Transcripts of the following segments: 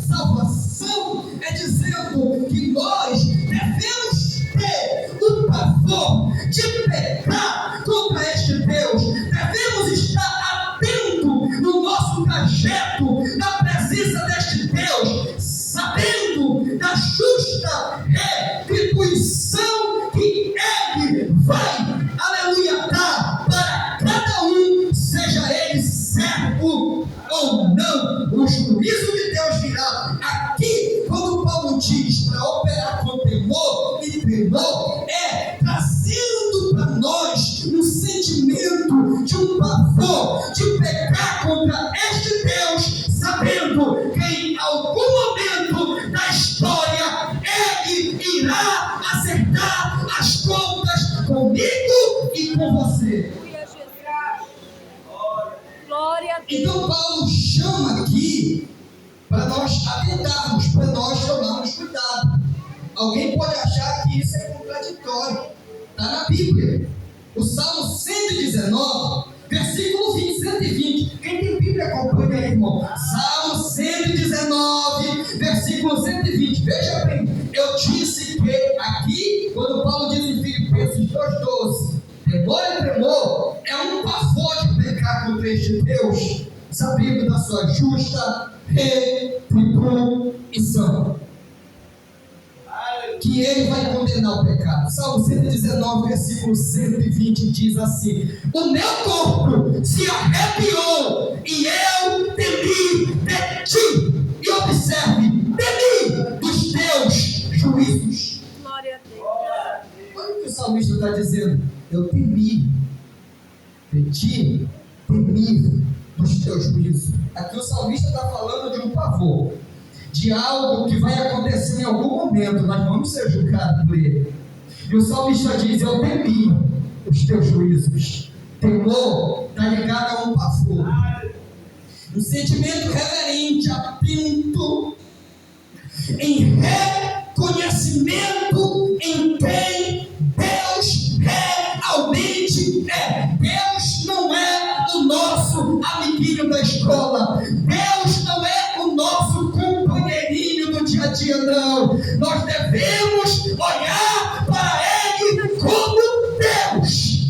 salvação é dizendo que nós devemos ter o pavor de pecar contra este Deus. Devemos estar atento no nosso trajeto na presença deste Deus, sabendo da justa retribuição que Ele vai, aleluia, dar para cada um, seja ele servo ou não. O juízo de Deus virá. Aqui, quando Paulo diz para operar com temor e tremor, é trazendo para nós um sentimento de um pavor de pecar contra este Deus, sabendo que em algum momento da história Ele irá acertar as contas comigo e com você. Então Paulo chama aqui para nós atentarmos, para nós tomarmos cuidado. Alguém pode achar que isso é contraditório. Está na Bíblia. O Salmo 119, versículo 20, 120. Quem tem Bíblia acompanha aí, irmão. Salmo 119, versículo 120. Veja bem, eu disse que aqui, quando Paulo diz em Filipenses 2,12, temor e tremor é um pavor de pecar contra este Deus, sabendo da sua justa retribuição, que Ele vai condenar o pecado. Salmo 119, versículo 120 diz assim: o meu corpo se arrepiou e eu temi de ti. E observe, temi dos teus juízos. Glória a Deus. Olha o que o salmista está dizendo: eu temi de ti, temi dos teus juízos. Aqui o salmista está falando de um pavor, de algo que vai acontecer em algum momento. Nós vamos ser julgados por ele. E o salmista diz: eu temi os teus juízos. Temor está ligado a um pavor, um sentimento reverente, atento, em reconhecimento em quem Deus realmente é. Deus não é o nosso amiguinho da escola. Deus não é o nosso companheirinho do dia a dia, não. Nós devemos olhar para Ele como Deus.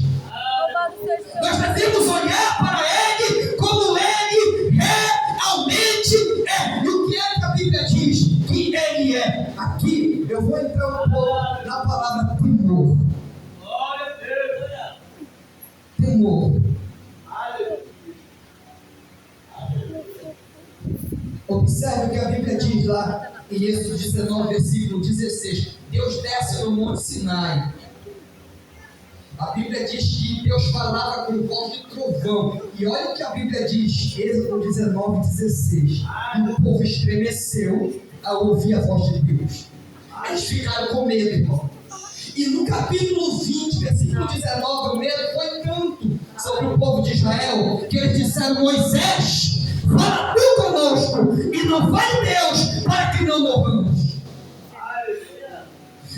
Nós devemos olhar para Ele como Ele realmente é. E o que é que a Bíblia diz que Ele é? Aqui eu vou entrar um pouco na palavra temor. Temor. Observe o que a Bíblia diz lá em Êxodo 19, versículo 16. Deus desce no Monte Sinai. A Bíblia diz que Deus falava com voz de trovão. E olha o que a Bíblia diz, Êxodo 19, 16. E o povo estremeceu ao ouvir a voz de Deus. Eles ficaram com medo, irmão. E no capítulo 20, versículo 19, o medo foi tanto sobre o povo de Israel, que eles disseram: Moisés, fala tu conosco, e não fale Deus, para que não morramos.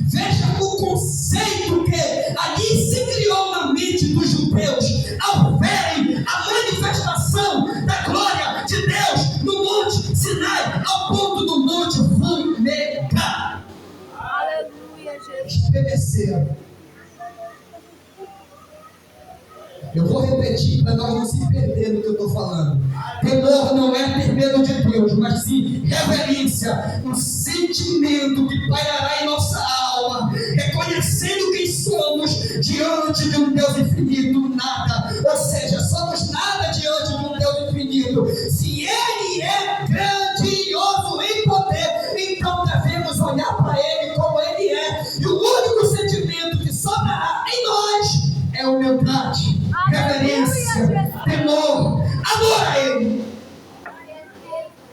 Veja o conceito que ali se criou na mente dos judeus, ao verem a manifestação da glória de Deus no Monte Sinai, ao ponto do monte fumegar. Aleluia, Jesus. Estremeceram. Eu vou repetir para nós não se perder no que eu estou falando. Temor não é ter medo de Deus, mas sim reverência, um sentimento que pairará em nossa alma, reconhecendo quem somos diante de um Deus infinito, nada. Ou seja, somos nada diante de um Deus infinito. Se Ele é grandioso em poder, então devemos olhar para Ele como Ele é. E o único sentimento que sobrará em nós é humildade, reverência, temor, amor a Ele.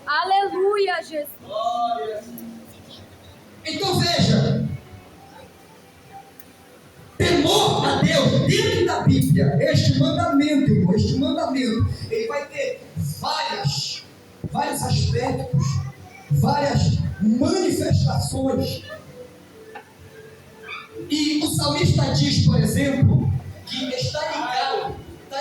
Aleluia, Jesus. Então veja, temor a Deus dentro da Bíblia, este mandamento, irmão, ele vai ter vários aspectos, várias manifestações. E o salmista diz, por exemplo, que está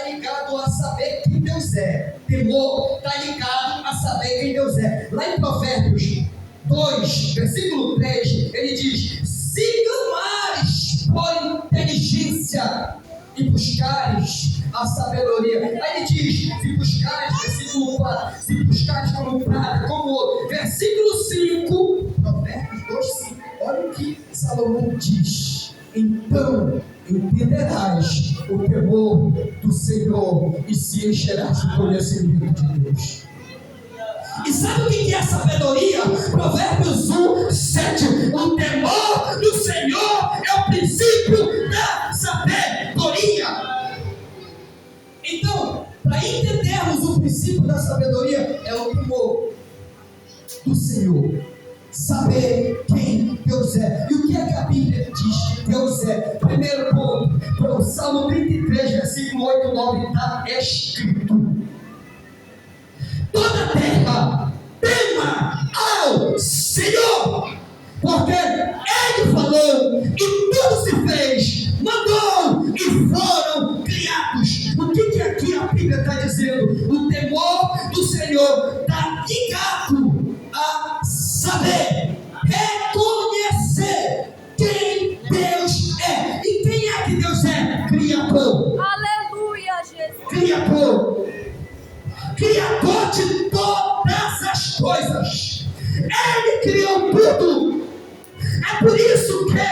ligado a saber quem Deus é. Temor está ligado a saber quem Deus é. Lá em Provérbios 2, versículo 3, ele diz: se clamares por inteligência e buscares a sabedoria. Aí ele diz: se buscares, versículo 4, se buscares como prata, como ouro. Versículo 5, Provérbios 2:5. Olha o que Salomão diz: então entenderás o temor do Senhor e se encherás do conhecimento de Deus. E sabe o que é sabedoria? Provérbios 1:7. O temor do Senhor é o princípio da sabedoria. Então, para entendermos o princípio da sabedoria, é o temor do Senhor. Saber quem Deus é. E o que é que a Bíblia diz que Deus é? Primeiro ponto, para o Salmo 33, versículo 8 e 9, está escrito: toda a terra tema ao Senhor, porque Ele falou e tudo se fez, mandou e foram criados. O que aqui a Bíblia está dizendo? O temor do Senhor está ligado a saber, reconhecer quem Deus é. E quem é que Deus é? Criador. Aleluia, Jesus. Criador. Criador de todas as coisas. Ele criou tudo. É por isso que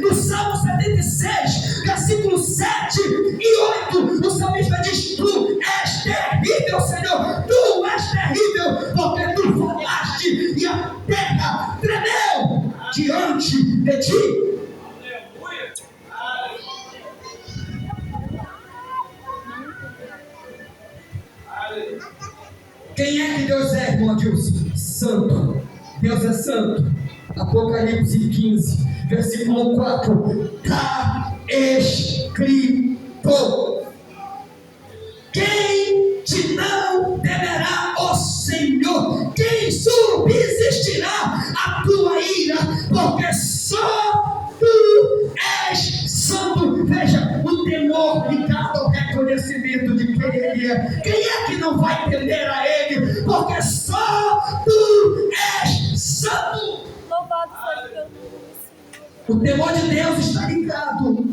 no Salmo 76, versículo 7 e 8, o salmista diz: tu és terrível, Senhor, tu és terrível, porque tu falaste e a terra tremeu diante de ti. Quem é que Deus é, irmão Dilson? Santo. Deus é santo. Apocalipse 15, versículo 4. Está escrito: quem te não temerá, ó Senhor? Quem subsistirá a tua ira? Porque só tu és santo. Veja, o temor ligado ao reconhecimento de quem Ele é. Quem é que não vai temer a Ele? Porque só tu és santo. Louvado seja teu nome, Senhor. O temor de Deus está ligado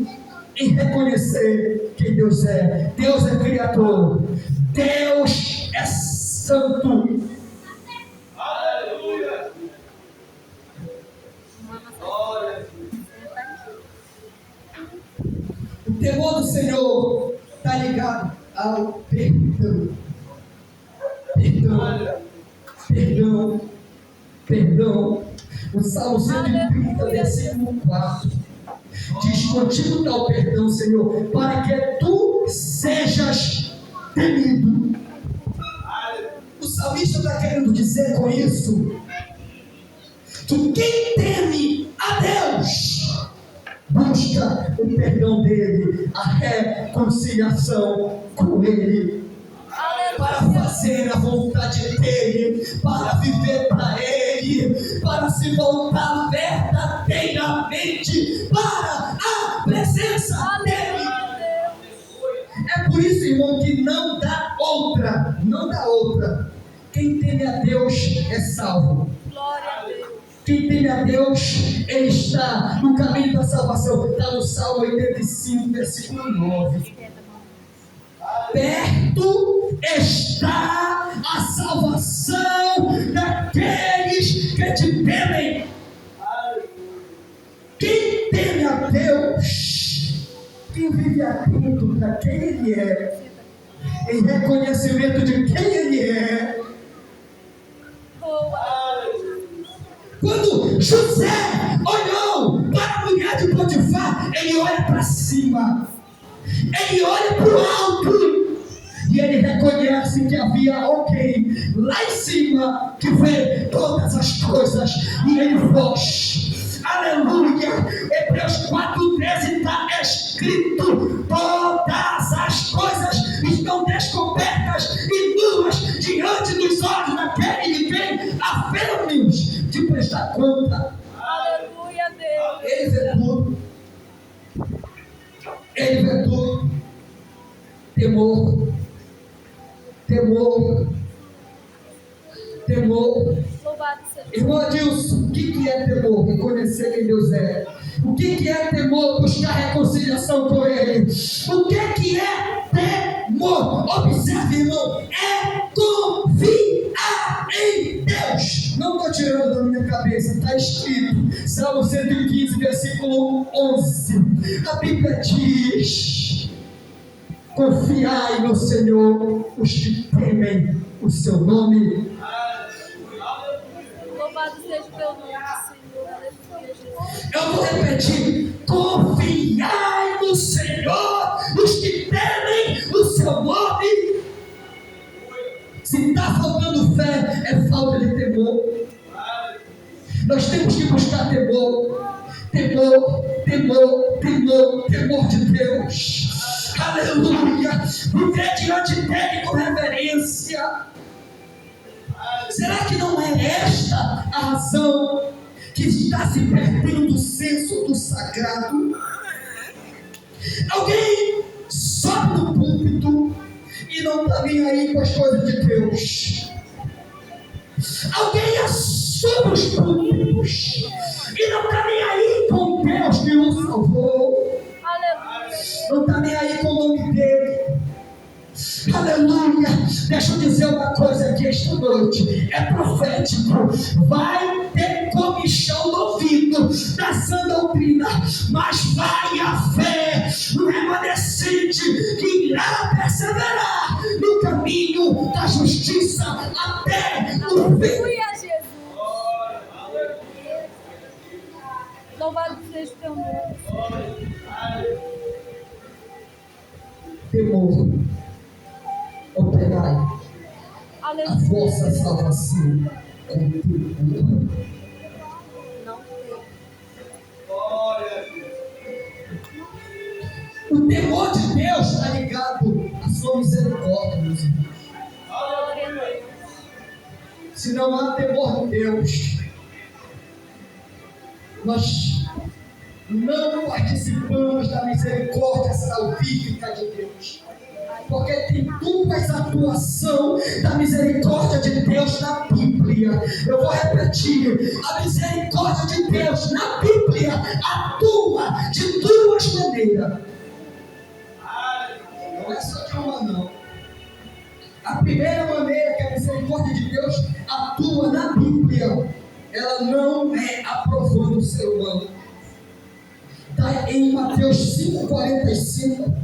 em reconhecer quem Deus é. Deus é criador. Deus é santo. Aleluia. O temor do Senhor está ligado ao perdão. Perdão. Perdão. Perdão. O Salmo 130, versículo 4 diz: contigo está o perdão, Senhor, para que tu sejas temido. O salmista está querendo dizer com isso que quem teme a Deus busca o perdão dele, a reconciliação com ele, para fazer a vontade dele, para viver para ele, para se voltar verdadeiramente para a presença dele. É por isso, irmão, que não dá outra. Quem teme a Deus é salvo. Glória a Deus. Quem teme a Deus, ele está no caminho da salvação. Está no Salmo 85, versículo 9. Perto está a salvação daqueles que te temem. Quem teme a Deus, quem vive atento para quem Ele é, em reconhecimento de quem Ele é. Quando José olhou para a mulher de Potifar, ele olha para cima, ele olha para o alto, e ele reconhece que havia alguém lá em cima que vê todas as coisas, e ele foge. Aleluia. Hebreus 4:13 está escrito: todas as coisas estão descobertas e nuas diante dos olhos daquele de quem havemos de prestar conta. Aleluia, Deus. Ele vê tudo. Ele vê tudo. Temor. Temor. Temor. Louvado seja Irmão Adilson, o que é temor? Reconhecer quem Deus é. O que é temor? Buscar reconciliação com Ele. O que é temor? Observe, irmão, é confiar em Deus. Não estou tirando da minha cabeça, está escrito, Salmo 115, versículo 11. A Bíblia diz: confiai no Senhor os que temem o seu nome. Louvado seja o teu nome, Senhor. Aleluia, Jesus. Eu vou repetir: confiai no Senhor os que temem o seu nome. Se está faltando fé, é falta de temor. Nós temos que buscar temor. Temor de Deus. Aleluia. Viver diante dele com reverência. Será que não é esta a razão que está se perdendo do senso do sagrado? Alguém sobe no púlpito e não está nem aí com as coisas de Deus. Alguém assume os púlpitos e não está nem aí com Deus que o salvou. Aleluia. Não está nem aí com o nome dele. Aleluia. Deixa eu dizer uma coisa aqui esta noite, é profético. Vai ter comichão no ouvido da sã doutrina, mas vai a fé no remanescente que irá perseverar no caminho da justiça até o fim. Aleluia, Jesus. Louvado seja o teu nome. Temor, operai a Aleluia. vossa salvação com temor. Não tem. O temor de Deus está ligado à sua misericórdia, meus irmãos. Glória a Deus. Se não há temor de Deus, nós não participamos da misericórdia salvífica de Deus. Porque tem duas atuações da misericórdia de Deus na Bíblia. Eu vou repetir: a misericórdia de Deus na Bíblia atua de duas maneiras. Não é só de uma, não. A primeira maneira que a misericórdia de Deus atua na Bíblia, ela não é aprovando o ser humano. Está em Mateus 5,45.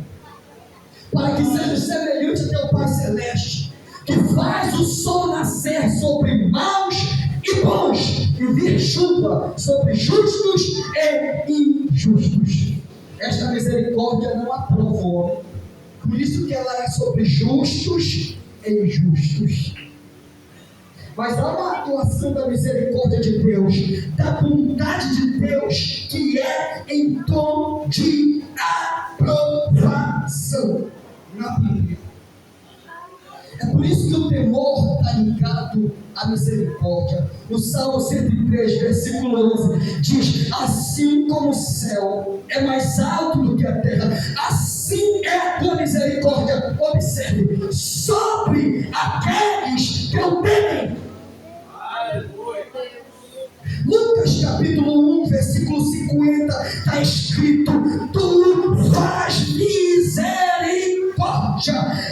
Para que seja semelhante a teu Pai Celeste, que faz o sol nascer sobre maus e bons, e vir chuva sobre justos e injustos. Esta misericórdia não aprova o homem. Por isso que ela é sobre justos e injustos. Mas há uma atuação da misericórdia de Deus, da bondade de Deus, que é em tom de aprovação na Bíblia. É por isso que o temor está ligado à misericórdia. O Salmo 103, versículo 11, diz: assim como o céu é mais alto do que a terra, assim é a tua misericórdia, observe, sobre aqueles que o temem. Lucas capítulo 1, versículo 50, está escrito: tu faz misericórdia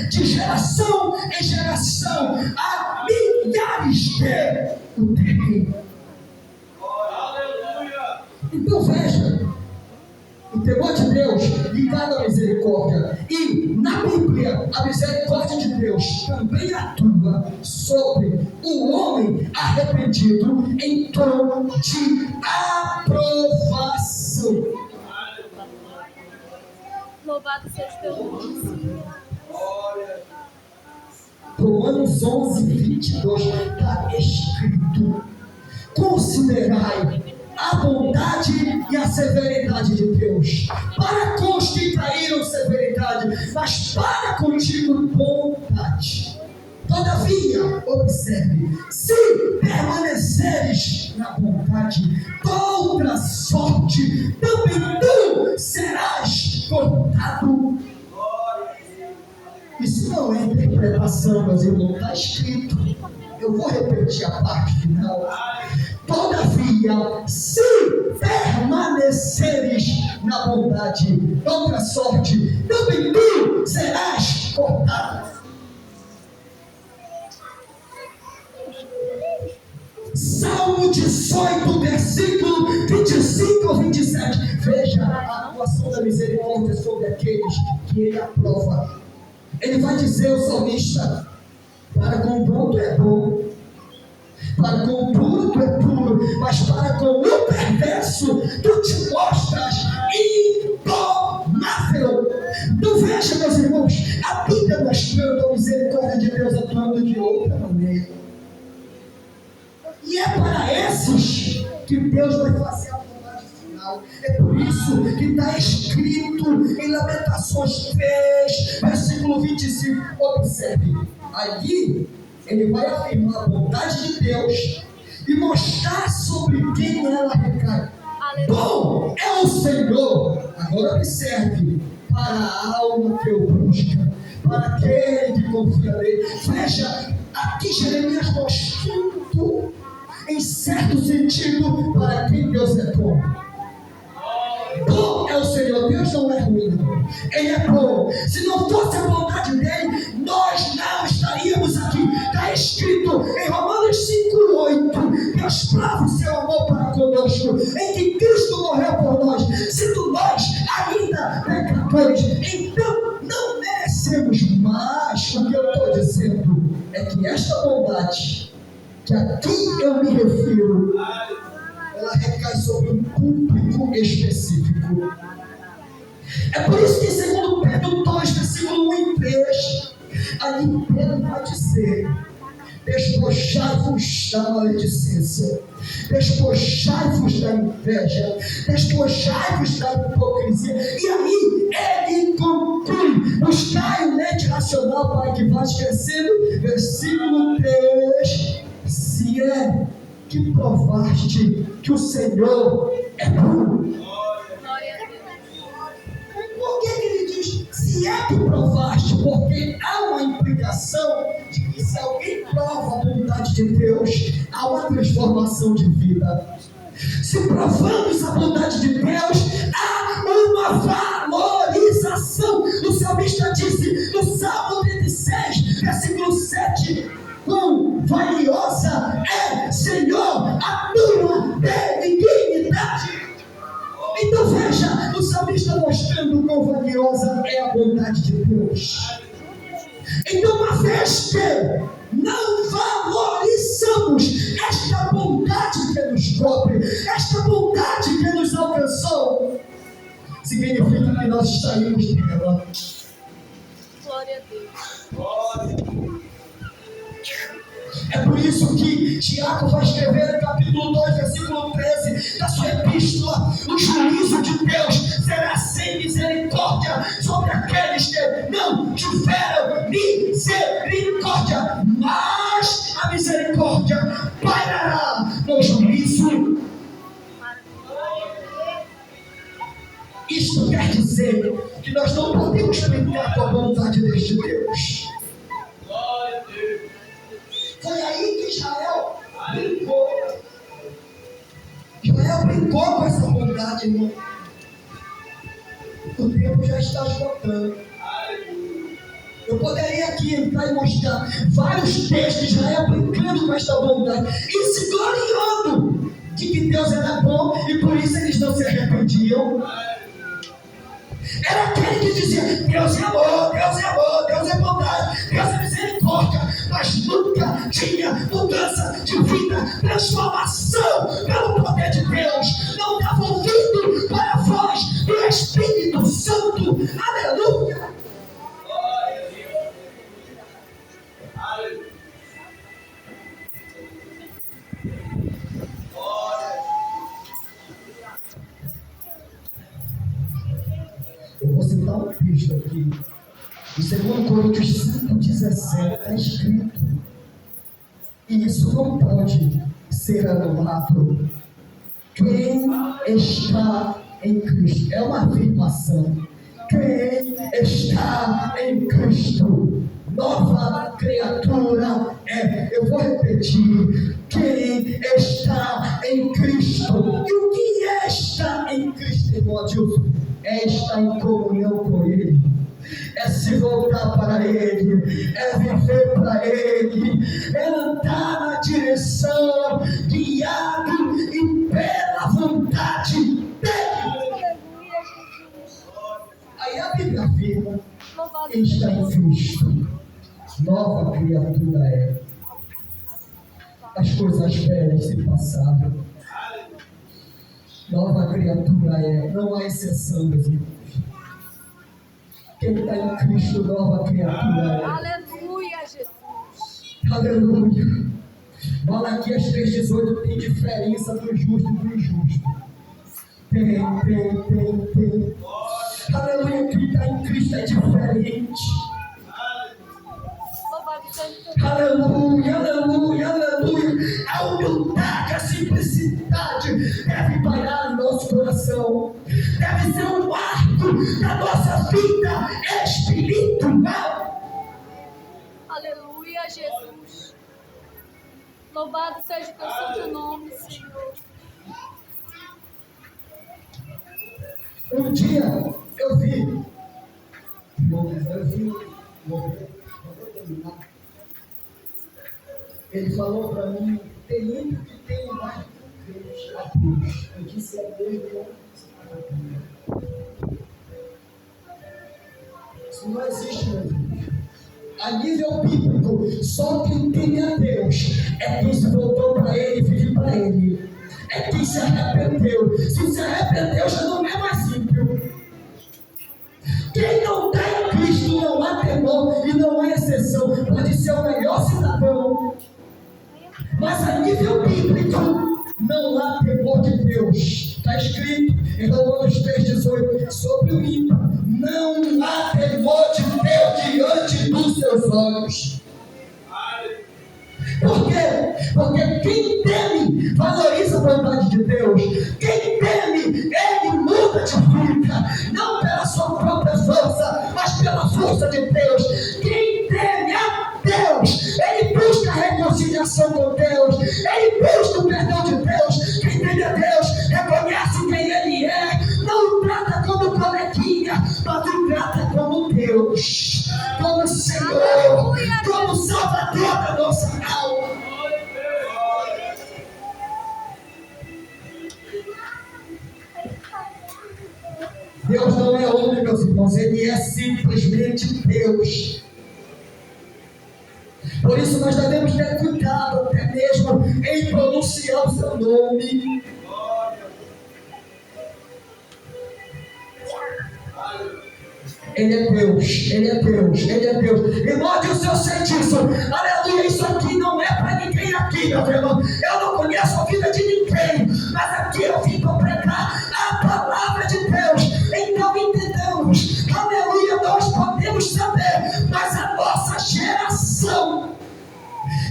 de geração em geração a milhares que o temem. Então veja, o temor de Deus ligado à misericórdia. E na Bíblia, a misericórdia de Deus também atua sobre o homem arrependido em tom de aprovação. Louvado seja o teu nome, Senhor. Romanos 11, 22 está escrito: considerai a bondade e a severidade de Deus. Para com os que caíram severidade, mas para contigo bondade. Todavia, observe, se permaneceres na bondade, outra sorte, também tu serás cortado. Isso não é interpretação, meus irmãos, está escrito. Eu vou repetir a parte final. todavia, se permaneceres na bondade, outra sorte, também tu serás cortado. Salmo 18, versículo 25 ou 27. Veja a atuação da misericórdia sobre aqueles que ele aprova. Ele vai dizer ao salmista: para com o bom tu é bom, para com o puro tu é puro, mas para com o perverso tu te mostras indomável. Então veja, meus irmãos, a Bíblia mostrando a misericórdia de Deus atuando de outra maneira. E é para esses que Deus vai fazer a vontade final. É por isso que está escrito em Lamentações 3, versículo 25. Observe, ali ele vai afirmar a vontade de Deus e mostrar sobre quem ela recai. Bom é o Senhor. Agora observe, para a alma que o busca, para aquele que confia nele. Veja, aqui Jeremias mostrando, em certo sentido, para quem Deus é bom. Bom é o Senhor. Deus não é ruim, não. Ele é bom. Se não fosse a vontade dele, nós não estaríamos aqui. Está escrito em Romanos 5:8: Deus prova o seu amor para conosco, em que Cristo morreu por nós, sendo nós ainda pecadores. Então não merecemos mais. O que eu estou dizendo é que esta bondade que aqui eu me refiro, ela recai sobre um público específico. É por isso que, segundo Pedro 2, versículo 1 e 3, ali Pedro vai dizer: despojai-vos da maledicência, despojai-vos da inveja, despojai-vos da hipocrisia. E aí ele conclui: buscai o leite racional para que vá crescendo. Versículo 3: se é que provaste que o Senhor é bom. Por que ele diz se é que provaste? Porque há uma implicação de que se alguém prova a bondade de Deus, há uma transformação de vida. Se provamos a bondade de Deus, há uma valorização. O salmista disse no Salmo 36, versículo 7: quão valiosa é, Senhor, a tua benignidade. Então veja, o salmista mostrando quão valiosa é a bondade de Deus. Então, uma vez que não valorizamos esta bondade que nos cobre, esta bondade que nos alcançou, significa que nós saímos dela. Glória a Deus. Glória a Deus. É por isso que Tiago vai escrever no capítulo 2, versículo 13 da sua epístola: o juízo de Deus será sem misericórdia sobre aqueles que não tiveram misericórdia, mas a misericórdia pairará no juízo. Isto quer dizer que nós não podemos brincar com a vontade deste Deus. Glória a Deus. Foi aí que Israel brincou. Israel brincou com essa bondade, irmão. O tempo já está esgotando. Eu poderia aqui entrar e mostrar vários textos de Israel brincando com esta bondade e se gloriando de que Deus era bom e por isso eles não se arrependiam. Era aquele que dizia: Deus é amor, Deus é amor, Deus é bondade, Deus é misericórdia, mas nunca tinha mudança de vida, transformação pelo poder de Deus. Não dava ouvido para a voz do Espírito Santo. Aleluia! Glória a Deus. Aleluia. Glória. Eu vou citar um texto aqui. Em 2 Coríntios 5,17 está escrito: e isso não pode ser anulado. Quem está em Cristo, é uma afirmação. Quem está em Cristo, nova criatura é. Eu vou repetir: quem está em Cristo. E o que é estar em Cristo, irmão Adilson? É estar em comunhão com Ele, é se voltar para Ele, é viver para Ele, é andar na direção, guiado e pela vontade dEle. Aleluia, Jesus. Aí a Bíblia afirma: Louvado quem está em Cristo, nova criatura é. As coisas velhas se passaram, nova criatura é. Não há exceção, meus irmãos. Quem está em Cristo, nova criatura é. Aleluia, Jesus. Aleluia. Malaquias 3,18 tem diferença do justo e do injusto. Tem. Aleluia. Quem está em Cristo é diferente. Louvado seja o teu nome. Aleluia. A humildade, a simplicidade deve pairar no nosso coração. Deve ser um marco da nossa vida espiritual. Aleluia, Jesus. Louvado seja o teu santo nome, Senhor. Um dia eu vi, vou terminar. Ele falou para mim: tem muito que tem mais do que Deus a Deus. Eu disse: é Deus, isso não existe, meu Deus. A nível bíblico, só quem teme a Deus é quem se voltou para Ele e vive para Ele. É quem se arrependeu. Se se arrependeu, já não é mais ímpio. Quem não está em Cristo, não há temor e não há exceção. Pode ser o melhor cidadão, mas a nível bíblico não há temor de Deus. Está escrito em Romanos 3,18: sobre o ímpio não há temor de Deus diante dos seus olhos. Por quê? Porque quem teme valoriza a vontade de Deus. Quem teme, ele muda de vida, não pela sua própria força, mas pela força de Deus. Quem teme a Deus, ele busca a reconciliação com Deus, ele busca o perdão de Deus. Quem teme a Deus reconhece quem Ele é, não o trata como coleguinha, mas o trata como Deus, como Senhor, como Salvador da nossa alma. Deus não é homem, meus irmãos, Ele é simplesmente Deus. Por isso nós devemos ter cuidado até mesmo em pronunciar o seu nome. Ele é Deus, Ele é Deus, Ele é Deus. Irmão, se eu sei disso, aleluia, isso aqui não é para ninguém aqui, meu irmão. Eu não conheço a vida de ninguém, mas aqui eu vim para pregar a palavra de Deus. Então entendamos, aleluia, nós podemos saber, mas a nossa geração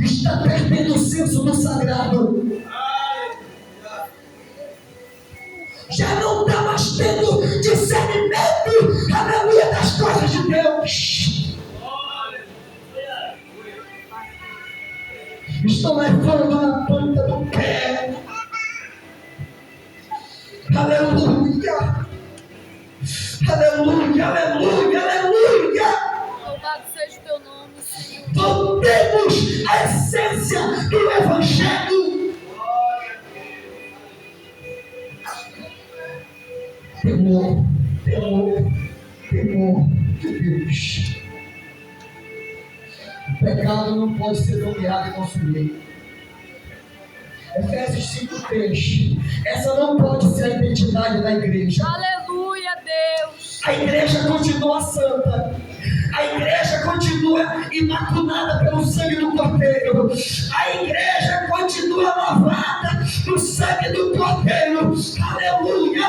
está perdendo o senso do sagrado. Já não está mais tendo discernimento, aleluia, das coisas de Deus. Estão levando na ponta do pé. Aleluia. Louvado seja o teu nome, Senhor. Voltemos à essência do Evangelho. Temor de Deus. O pecado não pode ser nomeado em nosso meio. Efésios 5:3. Essa não pode ser a identidade da igreja. Aleluia, Deus. A igreja continua santa. A igreja continua imaculada pelo sangue do Cordeiro. A igreja continua lavada no sangue do Cordeiro. Aleluia.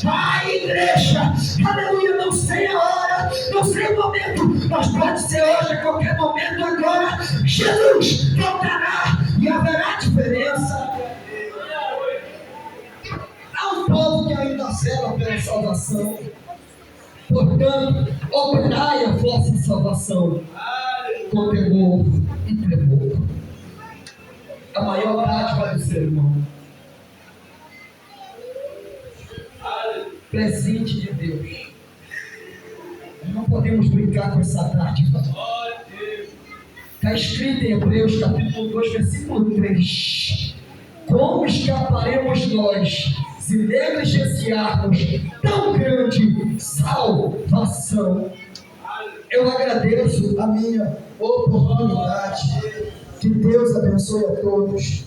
A igreja, aleluia, não sei a hora, não sei o momento, mas pode ser hoje, a qualquer momento agora. Jesus voltará e haverá diferença. Há um povo que ainda zela pela salvação. Portanto, operai a vossa salvação com temor e tremor. A maior dádiva do ser humano. Presente de Deus. Não podemos brincar com essa dádiva. Está escrito em Hebreus capítulo 2, versículo 3. Como escaparemos nós se negligenciarmos tão grande salvação? Eu agradeço a minha oportunidade. Que Deus abençoe a todos.